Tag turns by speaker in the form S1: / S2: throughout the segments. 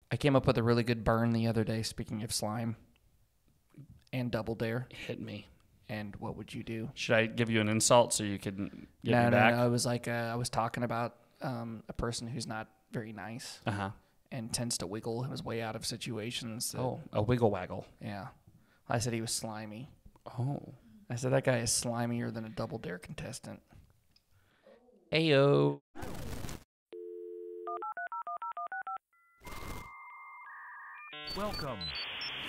S1: I came up with a really good burn the other day, speaking of slime and Double Dare.
S2: Hit me.
S1: And what would you do?
S2: Should I give you an insult so you can get me back?
S1: No. It was like I was talking about a person who's not very nice and tends to wiggle his way out of situations.
S2: A wiggle waggle.
S1: Yeah. I said he was slimy.
S2: Oh.
S1: I said that guy is slimier than a Double Dare contestant. Ayo.
S3: Welcome.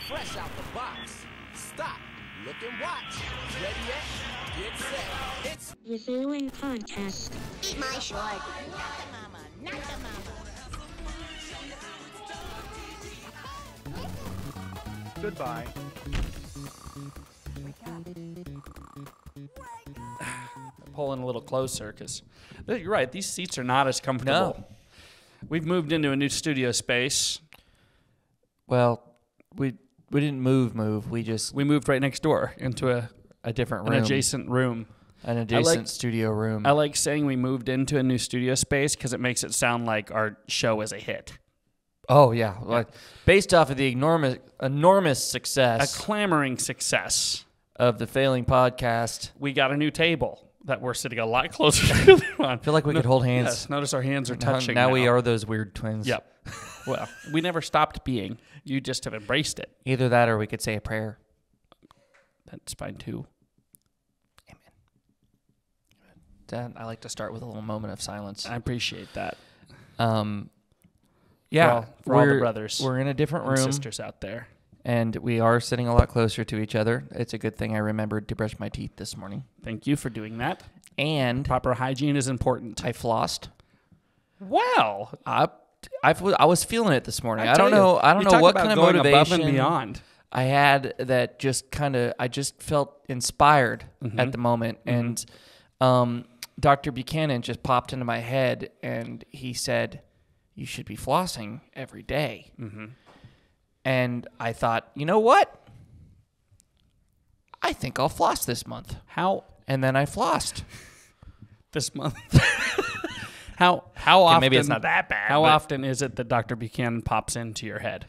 S3: Fresh out the box. Stop. Look and watch. Ready yet? Get set. It's
S4: The Failing Podcast.
S5: Eat my short. Not the mama. Not the mama.
S3: goodbye.
S2: Pulling a little closer because you're right. These seats are not as comfortable.
S1: No.
S2: We've moved into a new studio space.
S1: Well, we didn't move. We
S2: moved right next door into
S1: a different
S2: an
S1: room.
S2: adjacent room.
S1: An adjacent studio room.
S2: I like saying we moved into a new studio space because it makes it sound like our show is a hit.
S1: Oh, yeah. Like, based off of the enormous success.
S2: A clamoring success.
S1: Of the Failing Podcast.
S2: We got a new table that we're sitting a lot closer to.
S1: I feel like we could hold hands.
S2: Yes, notice our hands are touching
S1: now. We are those weird twins.
S2: Yep. Well, we never stopped being. You just have embraced it.
S1: Either that or we could say a prayer.
S2: That's fine, too.
S1: Amen. I like to start with a little moment of silence.
S2: I appreciate that.
S1: Yeah,
S2: for all the brothers.
S1: We're in a different room.
S2: Sisters out there.
S1: And we are sitting a lot closer to each other. It's a good thing I remembered to brush my teeth this morning.
S2: Thank you for doing that.
S1: And
S2: proper hygiene is important.
S1: I flossed.
S2: Wow.
S1: I was feeling it this morning. I don't know what kind of motivation
S2: above and beyond.
S1: I had that I just felt inspired at the moment. And Dr. Buchanan just popped into my head and he said, you should be flossing every day. And I thought, you know what? I think I'll floss this month.
S2: How?
S1: And then I flossed.
S2: This month. How often?
S1: Maybe it's not that bad.
S2: How often is it that Dr. Buchanan pops into your head?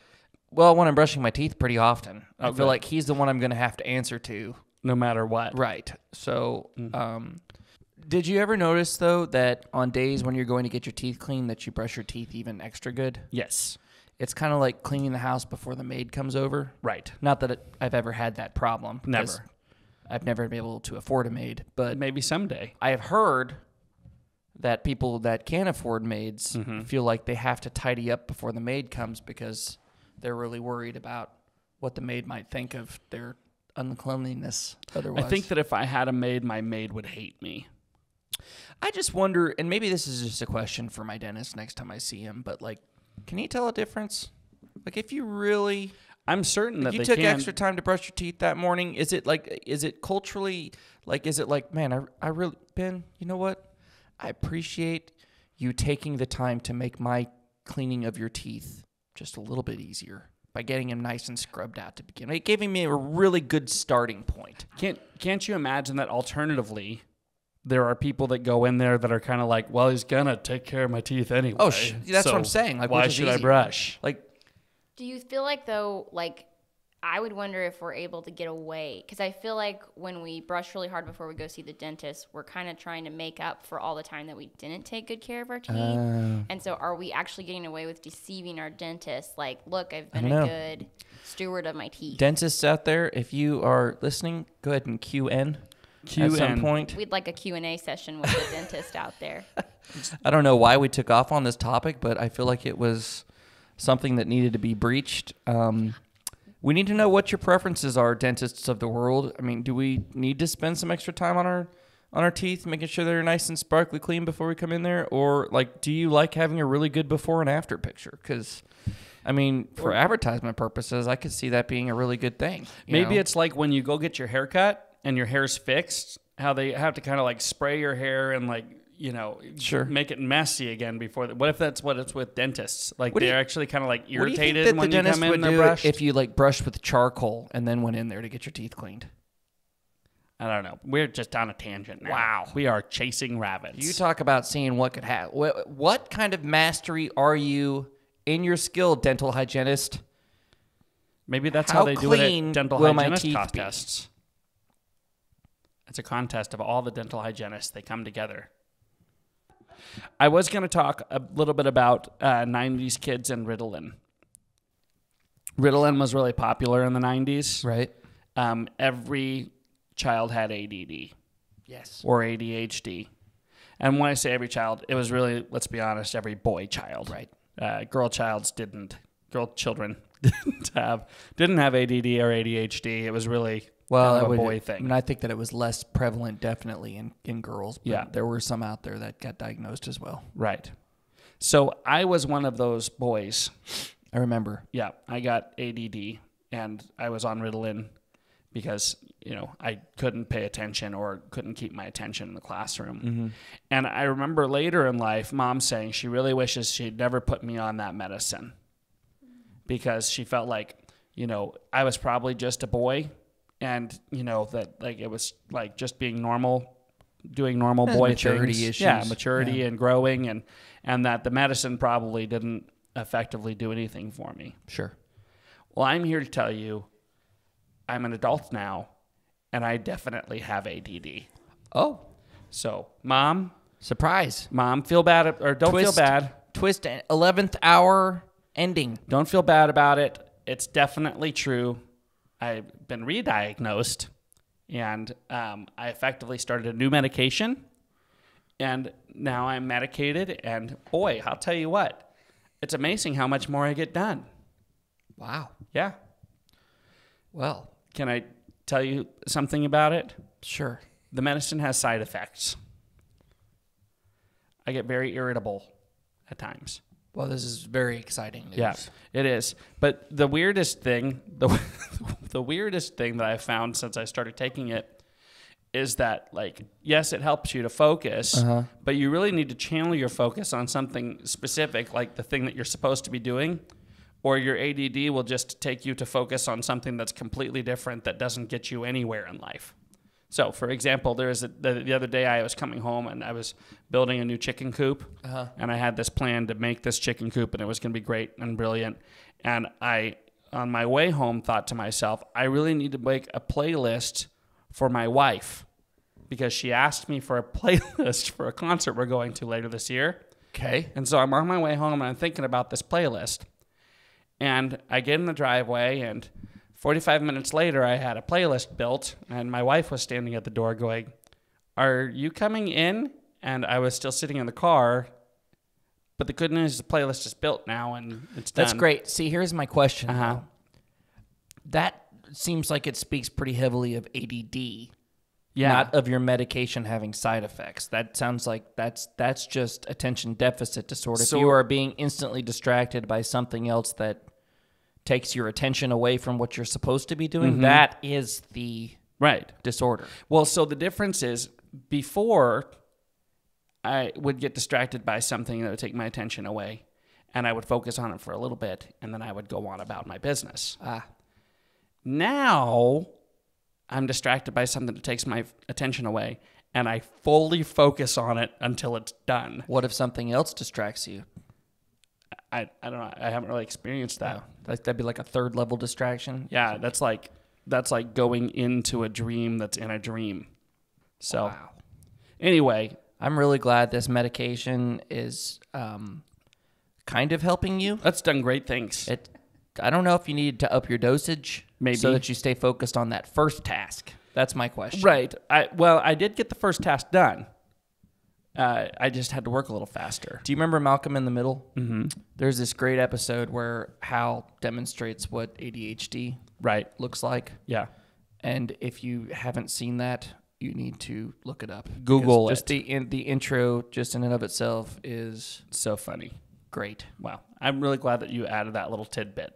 S1: Well, when I'm brushing my teeth, pretty often. I feel
S2: good.
S1: like he's the one I'm going to have to answer to.
S2: No matter what.
S1: Right. So, did you ever notice, though, that on days when you're going to get your teeth cleaned, that you brush your teeth even extra good?
S2: Yes.
S1: It's kind of like cleaning the house before the maid comes over.
S2: Right.
S1: Not that I've ever had that problem.
S2: Never.
S1: I've never been able to afford a maid. But
S2: maybe someday.
S1: I have heard that people that can afford maids feel like they have to tidy up before the maid comes because they're really worried about what the maid might think of their uncleanliness otherwise.
S2: I think that if I had a maid, my maid would hate me.
S1: I just wonder, and maybe this is just a question for my dentist next time I see him, but like, can you tell a difference? Like, if you really...
S2: I'm certain that
S1: you
S2: they
S1: took
S2: can.
S1: extra time to brush your teeth that morning, is it culturally, like, is it like, man, I really, Ben, you know what? I appreciate you taking the time to make my cleaning of your teeth just a little bit easier by getting them nice and scrubbed out to begin. It gave me a really good starting point.
S2: Can't you imagine that alternatively, there are people that go in there that are kind of like, well, he's going to take care of my teeth anyway.
S1: Oh, that's what I'm saying. Like,
S2: why should I brush?
S1: Like,
S6: do you feel like, though, like, I would wonder if we're able to get away? Because I feel like when we brush really hard before we go see the dentist, we're kind of trying to make up for all the time that we didn't take good care of our teeth. And so are we actually getting away with deceiving our dentist? Like, look, I've been a good steward of my teeth.
S1: Dentists out there, if you are listening, go ahead and QN. At some point.
S6: We'd like a Q&A session with the dentist out there.
S1: I don't know why we took off on this topic, but I feel like it was something that needed to be breached. We need to know what your preferences are, dentists of the world. I mean, do we need to spend some extra time on our teeth, making sure they're nice and sparkly clean before we come in there? Or, like, do you like having a really good before and after picture? Because, I mean, for advertisement purposes, I could see that being a really good thing.
S2: Maybe it's like when you go get your hair cut and your hair's fixed, how they have to kind of like spray your hair and like, you know, make it messy again before. What if that's what it's with dentists? Like they're actually kind of like irritated when you come in and they're brushed?
S1: If you like brushed with charcoal and then went in there to get your teeth cleaned?
S2: I don't know. We're just on a tangent now.
S1: Wow.
S2: We are chasing rabbits.
S1: You talk about seeing what could happen. What kind of mastery are you in your skill, dental hygienist.
S2: Maybe that's
S1: How
S2: how they do it
S1: clean
S2: at dental
S1: will my
S2: hygienist
S1: teeth be?
S2: contests. It's a contest of all the dental hygienists. They come together. I was going to talk a little bit about 90s kids and Ritalin. Ritalin was really popular in the 90s.
S1: Right.
S2: Every child had ADD.
S1: Yes.
S2: Or ADHD. And when I say every child, it was really, let's be honest, every boy child.
S1: Right.
S2: Girl children didn't have ADD or ADHD. It was really kind of a boy thing.
S1: I mean, I think that it was less prevalent, definitely, in girls. But
S2: Yeah.
S1: there were some out there that got diagnosed as well.
S2: Right. So I was one of those boys.
S1: I remember.
S2: Yeah, I got ADD, and I was on Ritalin because, I couldn't pay attention or couldn't keep my attention in the classroom.
S1: Mm-hmm.
S2: And I remember later in life, Mom saying she really wishes she'd never put me on that medicine because she felt like, I was probably just a boy and, that like it was like just being normal, doing normal boy
S1: maturity
S2: things.
S1: issues.
S2: Yeah, maturity and growing and that the medicine probably didn't effectively do anything for me.
S1: Sure.
S2: Well, I'm here to tell you I'm an adult now, and I definitely have ADD.
S1: Oh,
S2: So, Mom, feel bad or don't feel bad.
S1: Twist 11th hour ending.
S2: Don't feel bad about it. It's definitely true. I've been re-diagnosed, and I effectively started a new medication, and now I'm medicated, and boy, I'll tell you what, it's amazing how much more I get done.
S1: Wow.
S2: Yeah.
S1: Well,
S2: Can I tell you something about it?
S1: sure.
S2: The medicine has side effects. I get very irritable at times.
S1: Well, this is very exciting news.
S2: Yeah, it is. But the weirdest thing, the weirdest thing that I've found since I started taking it is that, like, yes, it helps you to focus, but you really need to channel your focus on something specific, like the thing that you're supposed to be doing, or your ADD will just take you to focus on something that's completely different that doesn't get you anywhere in life. So, for example, the other day I was coming home and I was building a new chicken coop, and I had this plan to make this chicken coop, and it was going to be great and brilliant. And I, on my way home, thought to myself, I really need to make a playlist for my wife because she asked me for a playlist for a concert we're going to later this year.
S1: Okay.
S2: And so I'm on my way home and I'm thinking about this playlist. And I get in the driveway, and 45 minutes later, I had a playlist built, and my wife was standing at the door going, "Are you coming in?" And I was still sitting in the car, but the good news is the playlist is built now, and it's done.
S1: That's great. See, here's my question.
S2: Uh-huh.
S1: That seems like it speaks pretty heavily of ADD,
S2: Yeah.
S1: not of your medication having side effects. That sounds like that's just attention deficit disorder.
S2: So-
S1: if you are being instantly distracted by something else that takes your attention away from what you're supposed to be doing, that is the
S2: Right.
S1: disorder.
S2: Well, so the difference is before I would get distracted by something that would take my attention away, and I would focus on it for a little bit, and then I would go on about my business. Now I'm distracted by something that takes my attention away, and I fully focus on it until it's done.
S1: What if something else distracts you?
S2: I don't know. I haven't really experienced that.
S1: That'd be like a third level distraction.
S2: Yeah, that's like going into a dream that's in a dream. So
S1: Wow.
S2: anyway,
S1: I'm really glad this medication is kind of helping you.
S2: that's done great things.
S1: I don't know if you need to up your dosage,
S2: Maybe.
S1: so that you stay focused on that first task. That's my question.
S2: Right. I did get the first task done. I just had to work a little faster.
S1: Do you remember Malcolm in the Middle? Mm-hmm. There's this great episode where Hal demonstrates what ADHD
S2: Right.
S1: looks like.
S2: Yeah.
S1: And if you haven't seen that, you need to look it up.
S2: Google
S1: Because just
S2: it.
S1: the intro, just in and of itself, is
S2: So funny.
S1: great.
S2: Wow. I'm really glad that you added that little tidbit.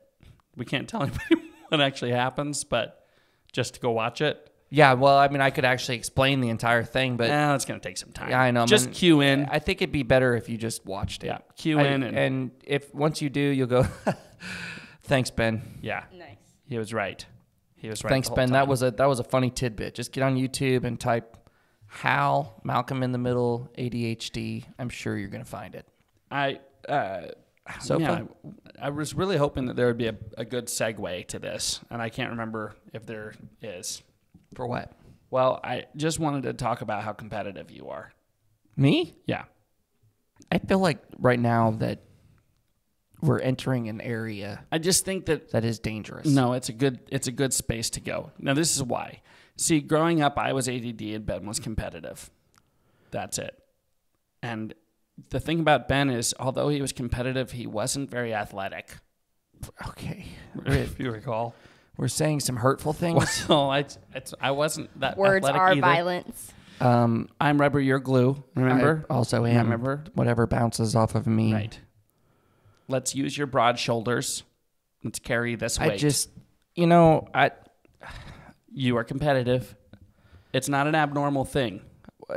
S2: We can't tell anybody what actually happens, but just to go watch it.
S1: Yeah, well, I mean, I could actually explain the entire thing, but
S2: It's going to take some time.
S1: yeah, I know.
S2: Just cue in.
S1: I think it'd be better if you just watched it.
S2: Yeah, cue in
S1: and if once you do, you'll go. Thanks, Ben.
S2: Yeah.
S6: Nice.
S2: He was right. He was right.
S1: Thanks,
S2: the whole
S1: Ben.
S2: time.
S1: That was a funny tidbit. Just get on YouTube and type Hal Malcolm in the Middle ADHD. I'm sure you're gonna find it.
S2: I
S1: Sofa?
S2: I was really hoping that there would be a good segue to this, and I can't remember if there is.
S1: For what?
S2: Well, I just wanted to talk about how competitive you are.
S1: Me?
S2: Yeah.
S1: I feel like right now that we're entering an area
S2: I just think that
S1: is dangerous.
S2: no, it's a good space to go. Now, this is why. See, growing up, I was ADD and Ben was competitive. That's it. And the thing about Ben is, although he was competitive, he wasn't very athletic.
S1: Okay.
S2: If you recall.
S1: We're saying some hurtful things.
S2: Well, I wasn't that
S6: Words
S2: athletic
S6: are
S2: either.
S6: violence.
S2: I'm rubber, you're glue. Remember?
S1: I also am.
S2: Remember?
S1: Whatever bounces off of me.
S2: Right. Let's use your broad shoulders. Let's carry this weight.
S1: I just, you know,
S2: You are competitive. It's not an abnormal thing.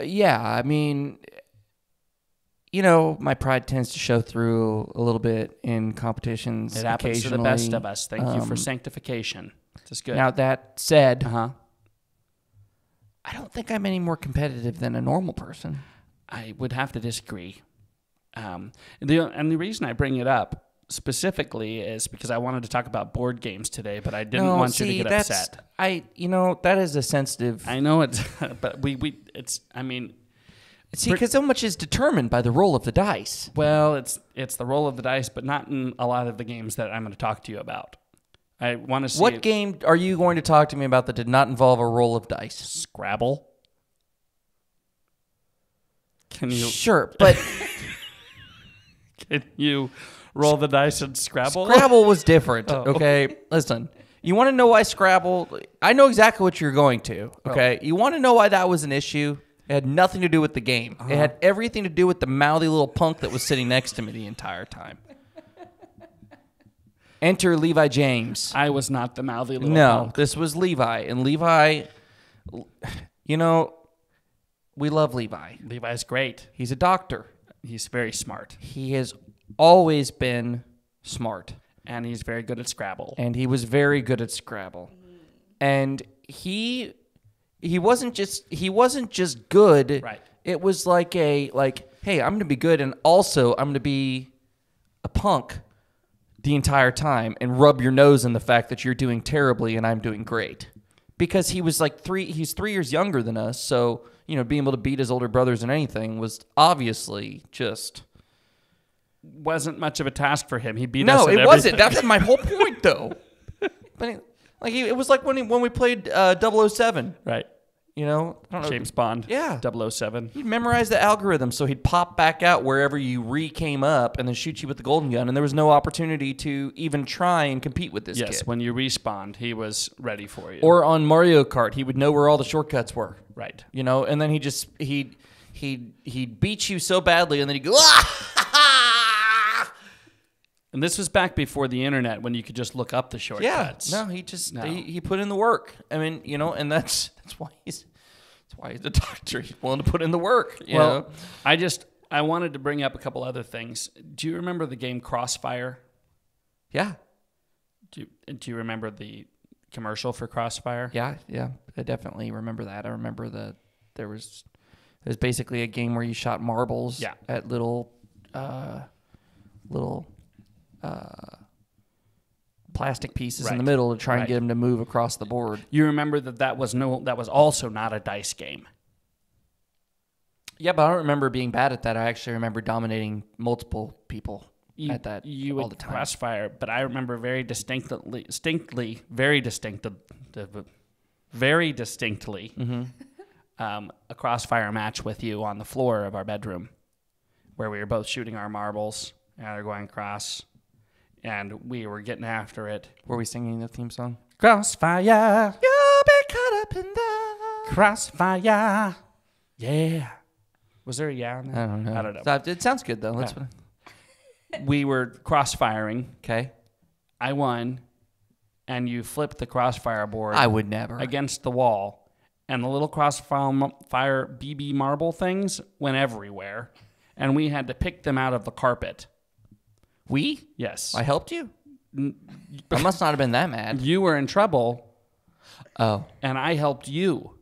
S1: yeah, I mean, you know, my pride tends to show through a little bit in competitions.
S2: It happens to the best of us. Thank you for sanctification. This is good.
S1: Now, that said,
S2: Uh-huh.
S1: I don't think I'm any more competitive than a normal person.
S2: I would have to disagree. The reason I bring it up specifically is because I wanted to talk about board games today, but I didn't want you to get upset.
S1: That is a sensitive.
S2: I know it's, but
S1: See, because so much is determined by the roll of the dice.
S2: well, it's the roll of the dice, but not in a lot of the games that I'm going to talk to you about. I want to see
S1: What game are you going to talk to me about that did not involve a roll of dice?
S2: Scrabble. Can you
S1: Sure, but
S2: can you roll the dice in Scrabble?
S1: Scrabble was different, okay? Listen, you want to know why Scrabble... I know exactly what you're going to, okay? You want to know why that was an issue? It had nothing to do with the game. It had everything to do with the mouthy little punk that was sitting next to me the entire time. Enter Levi James.
S2: I was not the mouthy little
S1: No,
S2: punk.
S1: this was Levi. And Levi, you know, we love Levi.
S2: Levi's great.
S1: He's a doctor.
S2: He's very smart.
S1: He has always been smart.
S2: And he's very good at Scrabble.
S1: And he was very good at Scrabble. And he wasn't just good.
S2: Right.
S1: It was like hey, I'm going to be good and also I'm going to be a punk the entire time and rub your nose in the fact that you're doing terribly and I'm doing great. Because he was he's 3 years younger than us, so, you know, being able to beat his older brothers in anything was obviously just...
S2: Wasn't much of a task for him. He beat us
S1: No,
S2: at
S1: it
S2: everything.
S1: wasn't. That's my whole point, though. But it was like when we played 007.
S2: Right.
S1: You know, I don't know.
S2: James Bond.
S1: Yeah.
S2: 007.
S1: He'd memorize the algorithm, so he'd pop back out wherever you came up and then shoot you with the golden gun, and there was no opportunity to even try and compete with this
S2: Yes,
S1: kid.
S2: when you respawned, he was ready for you.
S1: Or on Mario Kart, he would know where all the shortcuts were.
S2: right.
S1: You know, and then he'd beat you so badly, and then he'd go, ah!
S2: And this was back before the internet when you could just look up the
S1: Yeah,
S2: shortcuts.
S1: no, he just
S2: No.
S1: he put in the work. I mean, you know, and that's why he's a doctor. He's willing to put in the work. You know?
S2: I wanted to bring up a couple other things. Do you remember the game Crossfire?
S1: Yeah,
S2: Do you remember the commercial for Crossfire?
S1: yeah. I definitely remember that. I remember there was basically a game where you shot marbles
S2: Yeah.
S1: at little plastic pieces in the
S2: Right.
S1: middle to try and
S2: Right.
S1: get them to move across the board.
S2: You remember that was also not a dice game.
S1: Yeah, but I don't remember being bad at that. I actually remember dominating multiple people at that
S2: You
S1: all
S2: would
S1: the time.
S2: Crossfire, but I remember very distinctly a Crossfire match with you on the floor of our bedroom, where we were both shooting our marbles and they're going across, and we were getting after it.
S1: Were we singing the theme song?
S2: Crossfire,
S1: You'll be caught up in the...
S2: Crossfire, yeah. Was there a yeah on that?
S1: I don't know.
S2: I don't know.
S1: It sounds good, though. Let's...
S2: We were crossfiring.
S1: Okay.
S2: I won, and you flipped the crossfire board
S1: I would never.
S2: against the wall, and the little crossfire BB marble things went everywhere, and we had to pick them out of the carpet.
S1: We?
S2: Yes.
S1: I helped you? I must not have been that mad.
S2: You were in trouble,
S1: Oh.
S2: and I helped you.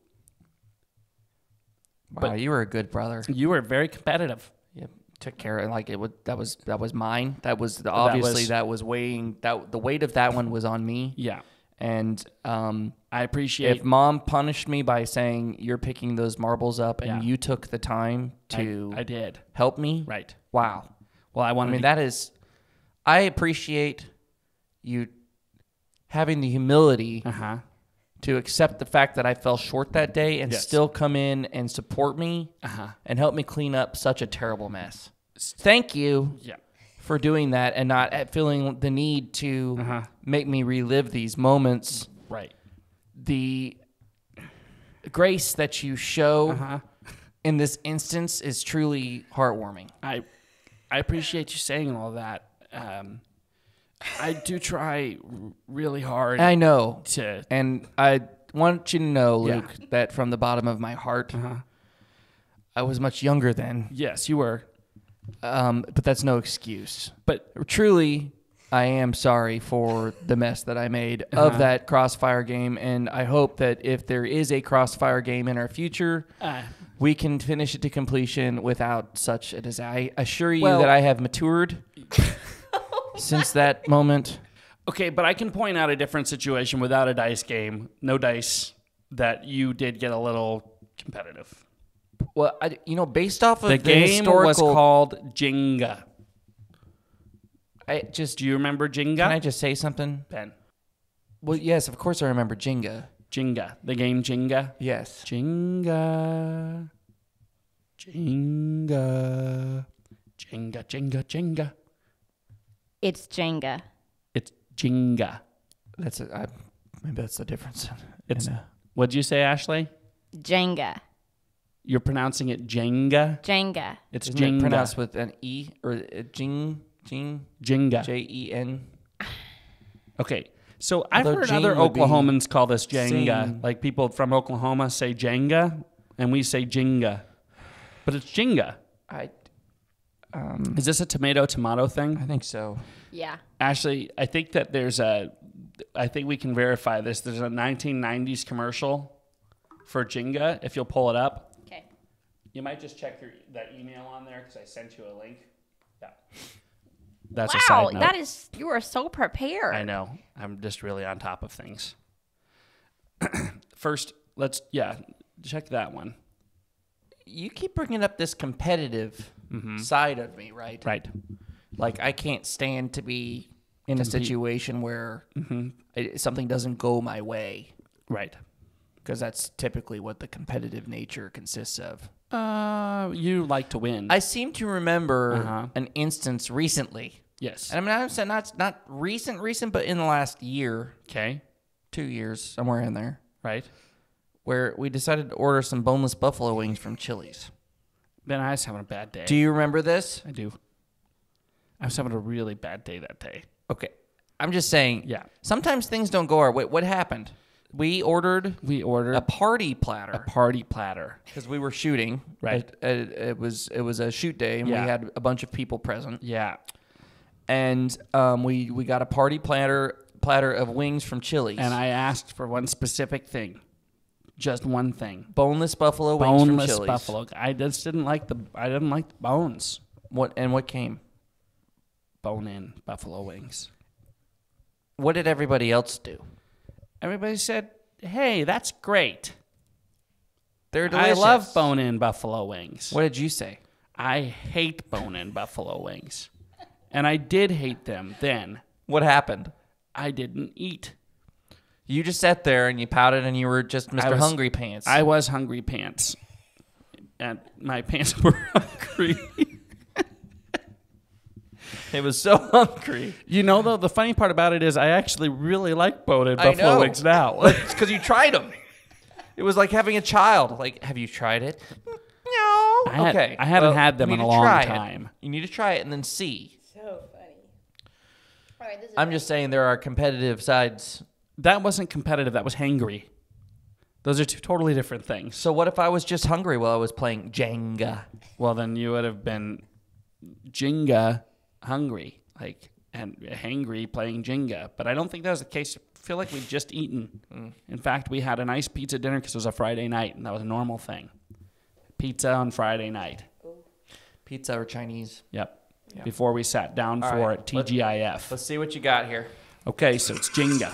S1: Wow, you were a good brother.
S2: You were very competitive.
S1: Yep. took care of like that was mine. That was weighing that the weight of that one was on me.
S2: Yeah.
S1: And
S2: I appreciate
S1: if Mom punished me by saying you're picking those marbles up and you took the time to
S2: I did
S1: help me.
S2: right.
S1: Wow.
S2: Well,
S1: I appreciate you having the humility to accept the fact that I fell short that day and still come in and support me and help me clean up such a terrible mess. Thank you for doing that and not feeling the need to make me relive these moments.
S2: Right.
S1: The grace that you show in this instance is truly heartwarming.
S2: I appreciate you saying all that. I do try really hard.
S1: I know.
S2: To
S1: And I want you to know, Luke, that from the bottom of my heart, I was much younger then.
S2: Yes, you were.
S1: But that's no excuse.
S2: But
S1: truly, I am sorry for the mess that I made of that Crossfire game, and I hope that if there is a Crossfire game in our future, we can finish it to completion without such a disaster. I assure you that I have matured since that moment.
S2: Okay, but I can point out a different situation without a dice game, no dice, that you did get a little competitive.
S1: Well, based off of
S2: the game was called Jenga. Do you remember Jenga?
S1: Can I just say something?
S2: Ben.
S1: Well, yes, of course I remember Jenga.
S2: Jenga. The game Jenga?
S1: Yes.
S2: Jenga. Jenga. Jenga, Jenga, Jenga.
S6: It's Jenga.
S2: It's Jenga.
S1: Maybe that's the difference.
S2: What'd you say, Ashley?
S6: Jenga.
S2: You're pronouncing it Jenga?
S6: Jenga.
S2: It's
S1: Isn't
S2: Jenga.
S1: it pronounced with an E or a Jenga? Jen.
S2: Okay. So I've heard other Oklahomans call this Jenga.
S1: Sing.
S2: Like people from Oklahoma say Jenga, and we say Jenga. But it's Jenga. Is this a tomato thing?
S1: I think so.
S6: Yeah.
S2: Ashley, I think that I think we can verify this. There's a 1990s commercial for Jenga, if you'll pull it up.
S6: Okay.
S2: You might just check that email on there because I sent you a link. Yeah. That's a
S6: wow,
S2: side note.
S6: you are so prepared.
S2: I know. I'm just really on top of things. First, check that one.
S1: You keep bringing up this competitive side of me, right?
S2: Right.
S1: Like I can't stand to be in a situation where something doesn't go my way.
S2: Right.
S1: Because that's typically what the competitive nature consists of.
S2: You like to win.
S1: I seem to remember an instance recently.
S2: Yes.
S1: And I'm saying not recent, but in the last year.
S2: Okay.
S1: 2 years, somewhere in there.
S2: Right.
S1: Where we decided to order some boneless buffalo wings from Chili's.
S2: Ben, I was having a bad day.
S1: Do you remember this?
S2: I do. I was having a really bad day that day.
S1: Okay. I'm just saying.
S2: Yeah.
S1: Sometimes things don't go our way. What happened? We ordered a party platter.
S2: A party platter.
S1: Because we were shooting.
S2: Right.
S1: It was a shoot day, and we had a bunch of people present.
S2: Yeah.
S1: And we got a party platter of wings from Chili's.
S2: And I asked for one specific thing. Just one thing.
S1: Boneless buffalo wings from Chili's.
S2: Boneless buffalo. I didn't like the bones.
S1: What came?
S2: Bone-in buffalo wings.
S1: What did everybody else do?
S2: Everybody said, "Hey, that's great.
S1: They're delicious.
S2: I love bone-in buffalo wings."
S1: What did you say?
S2: I hate bone-in buffalo wings. And I did hate them then.
S1: What happened?
S2: I didn't eat.
S1: You just sat there and you pouted and you were just Mr. Hungry Pants.
S2: I was Hungry Pants. And my pants were hungry.
S1: It was so hungry.
S2: You know, though, the funny part about it is I actually really like bone-in buffalo wings now.
S1: It's because you tried them. It was like having a child. Like, have you tried it? No.
S2: I hadn't had them in a long time.
S1: You need to try it and then see.
S6: So funny. All right,
S1: I'm just saying there are competitive sides.
S2: That wasn't competitive. That was hangry. Those are two totally different things.
S1: So what if I was just hungry while I was playing Jenga?
S2: Well, then you would have been Jenga hungry, and hangry playing Jenga. But I don't think that was the case. I feel like we'd just eaten. In fact, we had a nice pizza dinner because it was a Friday night, and that was a normal thing. Pizza on Friday night.
S1: Pizza or Chinese.
S2: Yep. Before we sat down
S1: All
S2: for
S1: right.
S2: TGIF.
S1: Let's see what you got here.
S2: Okay, so it's Jenga.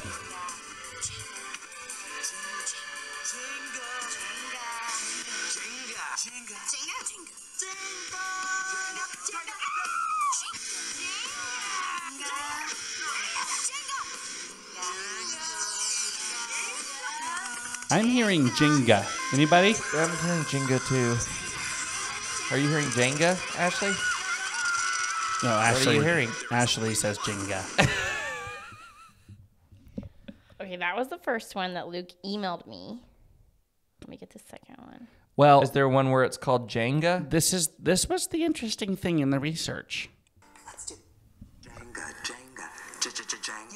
S2: I'm hearing Jenga. Anybody?
S1: I'm hearing Jenga too. Are you hearing Jenga, Ashley?
S2: No, Ashley.
S1: What are you hearing?
S2: Ashley says Jenga.
S6: Okay, that was the first one that Luke emailed me. Let me get the second one.
S2: Well,
S1: Is there one where it's called Jenga?
S2: this was the interesting thing in the research.
S7: Let's do Jenga, Jenga. You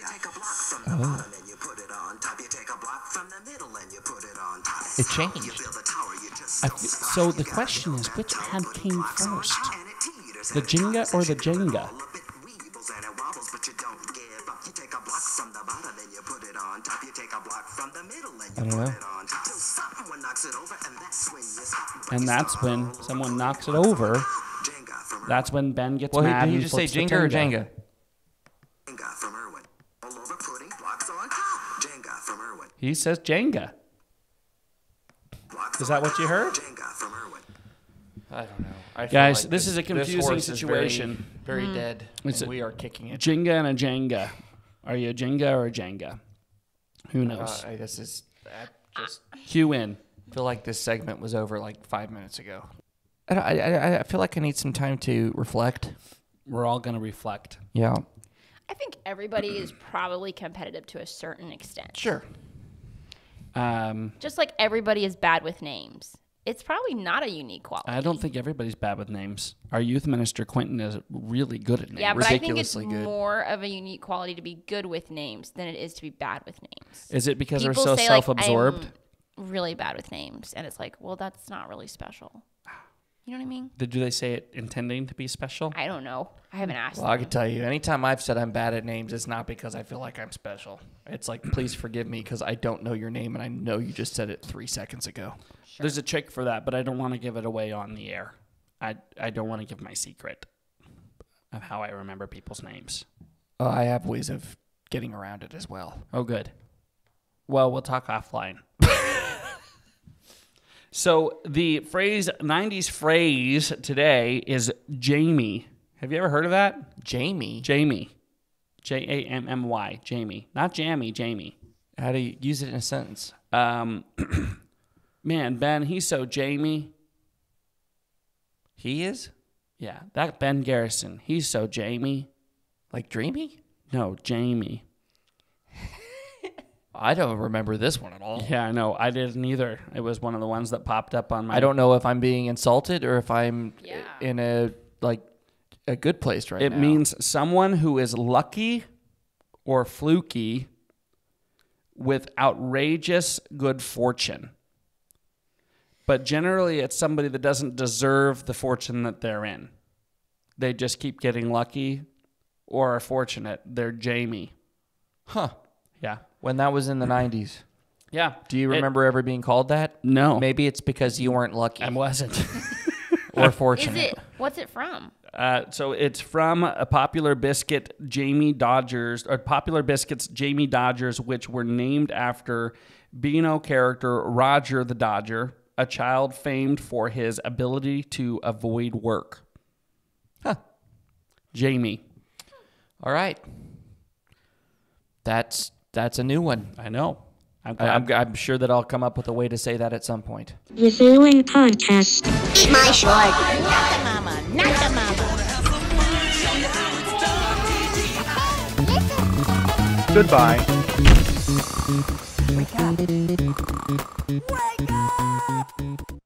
S7: take a block from the bottom and you put it on top. You take a block from the middle and you put it on top.
S1: It changed.
S7: You build a tower, you just
S2: So the question is, which head came first? The Jenga or the Jenga?
S1: I don't know.
S2: And that's when someone knocks it over. That's when Ben gets
S1: Well,
S2: mad.
S1: did you
S2: and
S1: just say
S2: flips the
S1: Jenga or Jenga?
S7: Jenga from Irwin. All over putting blocks on top. Jenga from Irwin.
S2: He says Jenga.
S7: Blocks
S2: Is that what you heard?
S7: Jenga from Irwin.
S1: I don't know. I feel
S2: Guys,
S1: like
S2: this is a confusing
S1: horse is
S2: situation.
S1: very dead.
S2: It's
S1: and
S2: a-
S1: we are kicking it.
S2: Jenga and a Jenga. Are you a Jenga or a Jenga? Who knows?
S1: I guess it's just
S2: Cue in.
S1: feel like this segment was over like 5 minutes ago. I feel like I need some time to reflect.
S2: We're all going to reflect.
S1: Yeah.
S6: I think everybody is probably competitive to a certain extent.
S1: Sure.
S6: Just like everybody is bad with names. It's probably not a unique quality.
S2: I don't think everybody's bad with names. Our youth minister, Quentin, is really good at names.
S6: Yeah, but I think it's
S1: ridiculously good.
S6: more of a unique quality to be good with names than it is to be bad with names.
S2: Is it because
S6: People
S2: we're so
S6: say,
S2: self-absorbed?
S6: Like, I'm really bad with names. And it's like, well, that's not really special. You know what I mean?
S2: Do they say it intending to be special?
S6: I don't know. I haven't asked
S1: Well, I
S6: them.
S1: can tell you, anytime I've said I'm bad at names, it's not because I feel like I'm special. It's like, please forgive me because I don't know your name and I know you just said it 3 seconds ago.
S2: There's a trick for that, but I don't want to give it away on the air. I don't want to give my secret of how I remember people's names.
S1: I have ways of getting around it as well.
S2: Oh, good. Well, we'll talk offline. So the 90s phrase today is Jamie. Have you ever heard of that?
S1: Jamie?
S2: Jamie. Jammy. Jamie. Not Jammy, Jamie.
S1: How do you use it in a sentence?
S2: Man, Ben, he's so Jamie.
S1: He is?
S2: Yeah, that Ben Garrison, he's so Jamie.
S1: Like dreamy?
S2: No, Jamie.
S1: I don't remember this one at all.
S2: Yeah, I know. I didn't either. It was one of the ones that popped up on my...
S1: I don't know if I'm being insulted or if I'm
S6: Yeah.
S1: in a good place right now.
S2: It means someone who is lucky or fluky with outrageous good fortune. But generally, it's somebody that doesn't deserve the fortune that they're in. They just keep getting lucky or are fortunate. They're Jamie.
S1: Huh.
S2: Yeah.
S1: When that was in the 90s.
S2: Yeah.
S1: Do you remember ever being called that?
S2: No.
S1: Maybe it's because you weren't lucky
S2: I wasn't.
S1: or
S6: Is
S1: fortunate.
S6: it? What's it from?
S2: So it's from a Popular Biscuit Jamie Dodgers, or Popular Biscuits Jamie Dodgers, which were named after Beano character Roger the Dodger, a child famed for his ability to avoid work.
S1: Huh.
S2: Jamie.
S1: All right. That's a new one.
S2: I know. I'm glad.
S1: I'm sure that I'll come up with a way to say that at some point.
S4: The Following Podcast.
S5: Eat my short. Not the mama, not the mama.
S8: Goodbye.
S5: Wake up. Wake up.